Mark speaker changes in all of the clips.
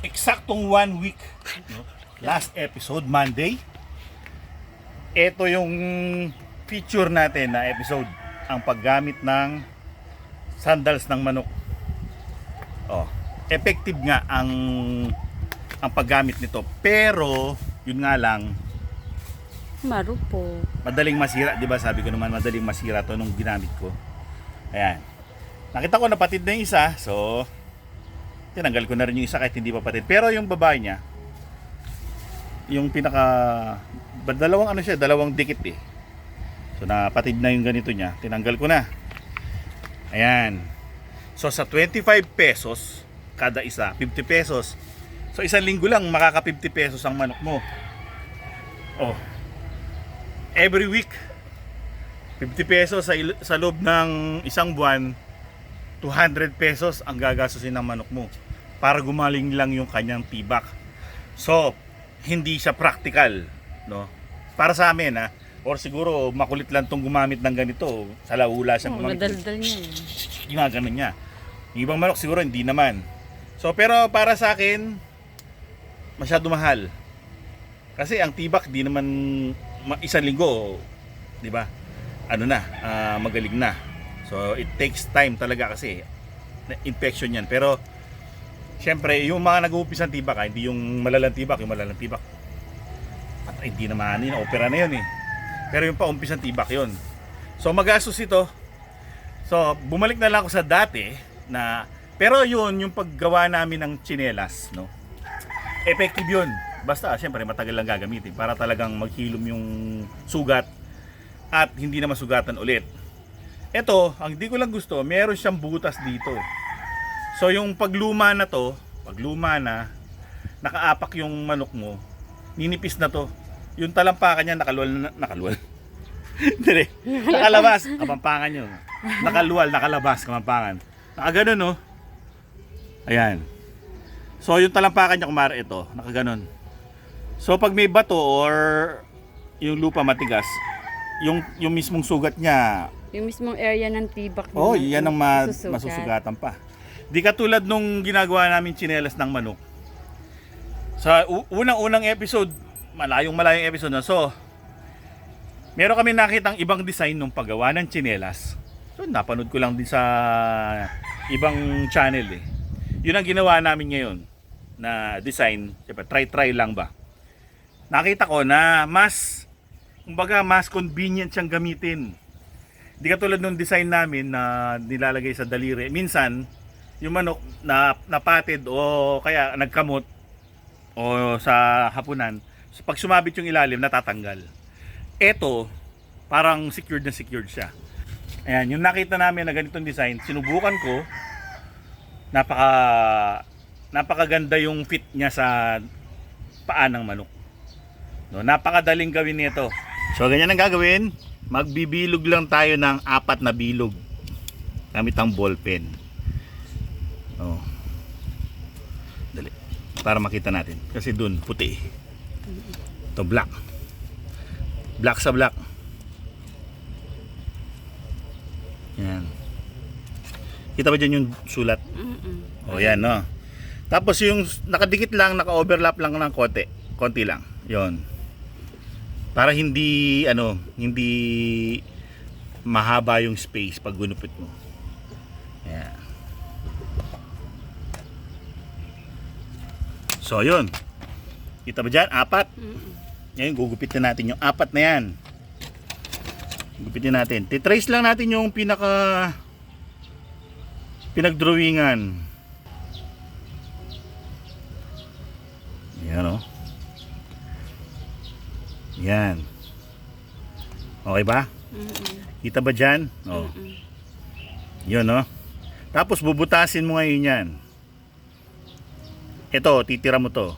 Speaker 1: eksaktong 1 week, no? Last episode, Monday. Ito yung feature natin na episode, ang paggamit ng sandals ng manok. Effective nga ang paggamit nito, pero yun nga lang,
Speaker 2: Marupo.
Speaker 1: madaling masira, 'di ba? Sabi ko naman madaling masira 'to nung ginamit ko. Ayan. Nakita ko napatid na yung isa, so tinanggal ko na rin yung isa kahit hindi pa patid. Pero yung babae niya, yung dalawang dikit eh. So napatid na yung ganito niya, tinanggal ko na. Ayan. So sa 25 pesos kada isa, 50 pesos. So isang linggo lang makaka 50 pesos ang manok mo. Every week 50 pesos sa loob ng isang buwan, 200 pesos ang gagastusin ng manok mo para gumaling lang yung kanyang tibak. So hindi siya practical, no? Para sa amin or siguro makulit lang tong gumamit ng ganito, sa laula siyang gumamit.
Speaker 2: Madaldal niya eh.
Speaker 1: Ginagano niya. Yung ibang manok siguro hindi naman. So pero para sa akin masyado mahal. Kasi ang tibak di naman isang linggo, 'di ba? Magaling na. So it takes time talaga kasi infection 'yan. Pero syempre, yung mga nag-uumpis ng tibak, hindi yung malalang tibak, at hindi naman opera na 'yun eh. Pero yung paumpis ng tibak 'yun. So magastos ito. So bumalik na lang ako sa dati na, pero yung paggawa namin ng tsinelas, no? Effective 'yun. Basta syempre matagal lang gagamitin para talagang maghilom yung sugat at hindi na masugatan ulit. Ito, ang hindi ko lang gusto, meron siyang butas dito. So yung pagluma na, nakaapak yung manok mo, ninipis na to. Yung talampakan niya nakaluwal. Hindi, nakalabas, kamampangan nyo. Nakalabas, kamampangan. Nakaganon, no? Ayan. So yung talampakan niya, kumara ito, nakaganon. So pag may bato or yung lupa matigas, yung mismong sugat niya,
Speaker 2: Yung mismong area ng tibak niya.
Speaker 1: yan ang masusugatan pa. Di katulad nung ginagawa namin tsinelas ng manok. Sa unang episode, malayong episode na. So, meron kami nakitang ibang design nung paggawa ng tsinelas. So, napanood ko lang din sa ibang channel eh. Yun ang ginawa namin ngayon na design. Siyempre, try lang ba. Nakita ko na mas convenient siyang gamitin. Di katulad nung design namin na nilalagay sa daliri. Minsan, yung manok na napatid o kaya nagkamot o sa hapunan, so pag sumabit yung ilalim, natatanggal. Ito, parang secured siya. Ayan, yung nakita namin na ganitong design, sinubukan ko. Napakaganda yung fit niya sa paa ng manok. No, napakadaling gawin nito. So ganyan ang gagawin. Magbibilog lang tayo ng 4 na bilog gamit ang ballpen. Dali. Para makita natin. Kasi dun puti. Ito black. Black sa black. Yan. Kita ba dyan yung sulat? Yan, no? Tapos yung nakadikit lang, naka-overlap lang ng konti lang. Yon. Para hindi mahaba yung space pag gunupit mo. Ayan. So yun. Kita ba dyan? 4. Ngayon gugupitin natin yung 4 na yan. Gugupitin natin. Titrace lang natin yung pinagdrawingan. Ayan, o. Yan. Okay ba? Kita ba dyan? Yun, no? Tapos bubutasin mo ngayon yan. Ito, titira mo to.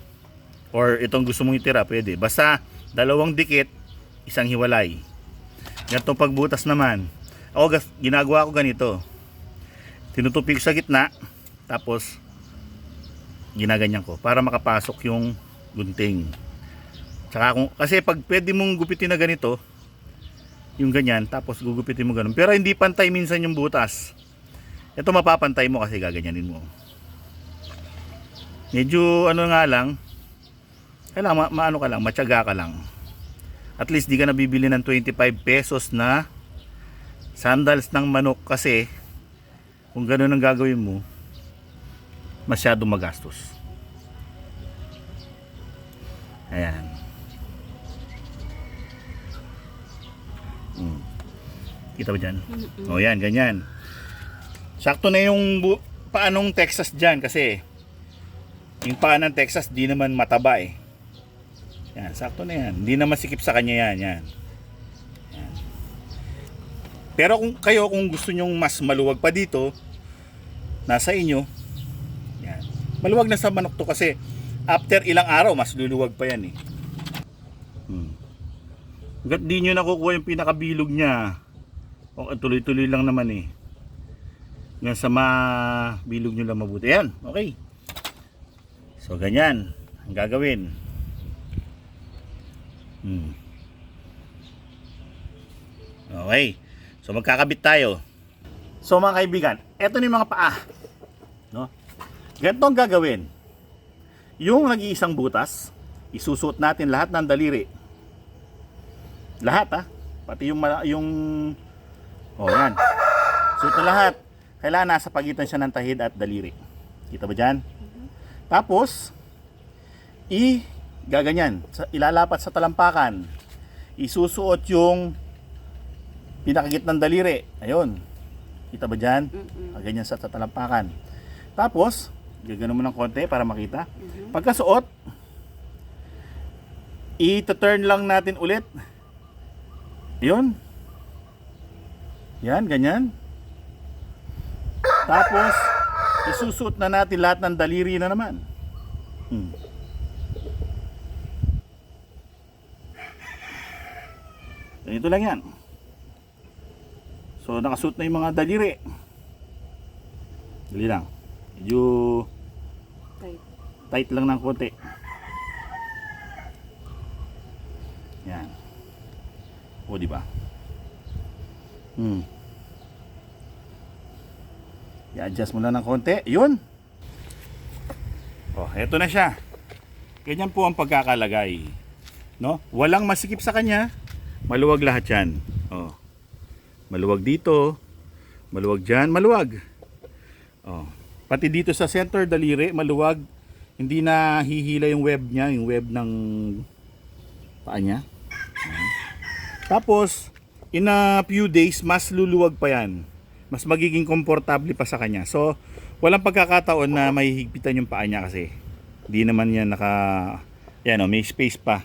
Speaker 1: Or itong gusto mong itira, pwede. Basta 2 dikit, isang hiwalay. Ganitong pagbutas naman. Ginagawa ko ganito. Tinutupi ko sa gitna. Tapos ginaganyan ko para makapasok yung gunting. Kasi pag pwede mong gupitin na ganito, yung ganyan, tapos gugupitin mo ganun. Pero hindi pantay minsan yung butas. Ito mapapantay mo kasi gaganyanin mo. Medyo ano nga lang, kailangan maano ka lang, matyaga ka lang. At least di ka nabibili ng 25 pesos na sandals ng manok kasi kung gano'n ang gagawin mo, masyado magastos. Ayan. Kita ba dyan? O yan, ganyan. Sakto na yung paanong Texas dyan kasi yung paa ng Texas di naman mataba eh. Yan, sakto na yan. Hindi na masikip sa kanya yan. Yan. Pero kung gusto nyong mas maluwag pa dito, nasa inyo. Yan. Maluwag na sa manok to kasi after ilang araw, mas luluwag pa yan eh. Hanggat di nyo nakukuha yung pinakabilog niya, o tuloy-tuloy lang naman eh. Yan sa bilog nyo lang mabuti. Yan, okay. So ganyan ang gagawin. Okay. So magkakabit tayo. So mga kaibigan, eto na yung mga paa. No? Ganito ang gagawin. Yung nag-iisang butas, isusuot natin lahat ng daliri. Lahat pati yung yan. Suot na lahat. Kailangan nasa pagitan siya ng tahid at daliri. Kita ba dyan? Tapos, gaganyan. Ilalapat sa talampakan. Isusuot yung pinakagitnang daliri. Ayun. Kita ba dyan? Ganyan sa talampakan. Tapos, gagano mo ng konti para makita. Pagkasuot, i-turn lang natin ulit. Ayun. Yan, ganyan. Tapos, isusuot na natin lahat ng daliri na naman. Ganito lang yan. So, nakasuot na yung mga daliri. Dali lang. Medyo tight lang ng konti. Yan. O, diba? I-adjust mo lang ng konti. Yun. Oh, eto na siya. Ganyan po ang pagkakalagay. No? Walang masikip sa kanya. Maluwag lahat yan. Oh. Maluwag dito. Maluwag dyan. Maluwag. Oh. Pati dito sa center daliri, maluwag. Hindi na hihila yung web niya. Yung web ng paa niya. Tapos, in a few days, mas luluwag pa yan. Mas magiging komportable pa sa kanya. So, walang pagkakataon na mahihigpitan yung paa niya kasi hindi naman yan yan may space pa.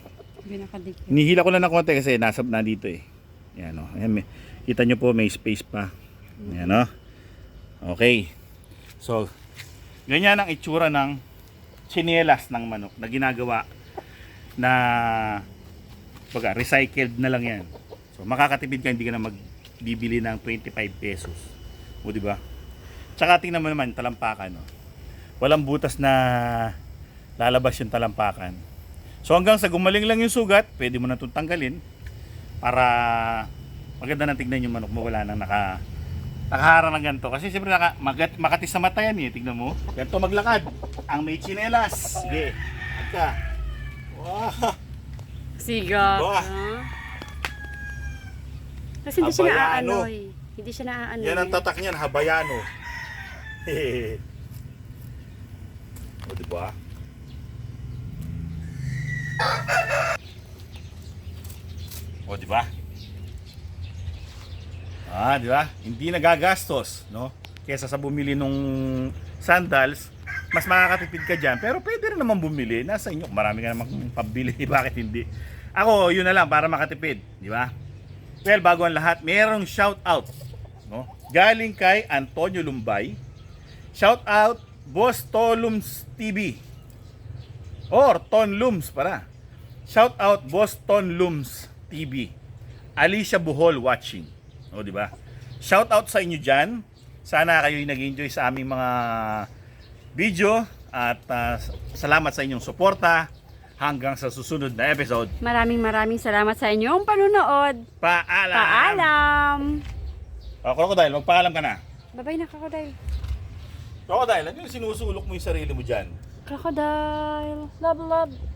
Speaker 1: Hinihila ko lang ng konti kasi nasa na dito eh. Yan Ayan, kita nyo po may space pa. Yan Okay. So, ganyan ang itsura ng tsinelas ng manok na ginagawa na recycled na lang yan. So, makakatipid ka, hindi ka na magbibili ng 25 pesos. O, diba? Tsaka tingnan mo naman, talampakan. Walang butas na lalabas yung talampakan. So, hanggang sa gumaling lang yung sugat, pwede mo na itong tanggalin para maganda na tignan yung manok mo. Wala nang nakaharang ng ganito. Kasi siyempre makati sa mata yan eh. Tignan mo. Ganito maglakad. Ang may tsinelas. Sige. Agka. Wow.
Speaker 2: Siga.
Speaker 1: Bah.
Speaker 2: Kasi hindi siya
Speaker 1: Habayano.
Speaker 2: naaanoy. Hindi siya naaanoy.
Speaker 1: Yan ang tatak niyan, Habayano. O, diba? O, diba? Diba? Hindi nagagastos, no? Kesa sa bumili nung sandals, mas makakatipid ka dyan. Pero pwede rin naman bumili. Nasa inyo, marami ka namang pabili. Bakit hindi? Ako, yun na lang para makatipid. Di ba? Well, bago ang lahat, mayroong shout out. No? Galing kay Antonio Lumbay. Shout out, Boss Tolums TV. Or Ton Lums para. Shout out, Boss Ton Lums TV. Alicia Buhol watching. O, di ba? Shout out sa inyo dyan. Sana kayo'y nag-enjoy sa aming mga video at salamat sa inyong suporta hanggang sa susunod na episode.
Speaker 2: Maraming salamat sa inyong panunood.
Speaker 1: Paalam!
Speaker 2: Paalam!
Speaker 1: Crocodile, magpaalam ka na.
Speaker 2: Bye-bye na, Crocodile.
Speaker 1: Crocodile, ano yung sinusulok mo yung sarili mo dyan?
Speaker 2: Crocodile. Love, love.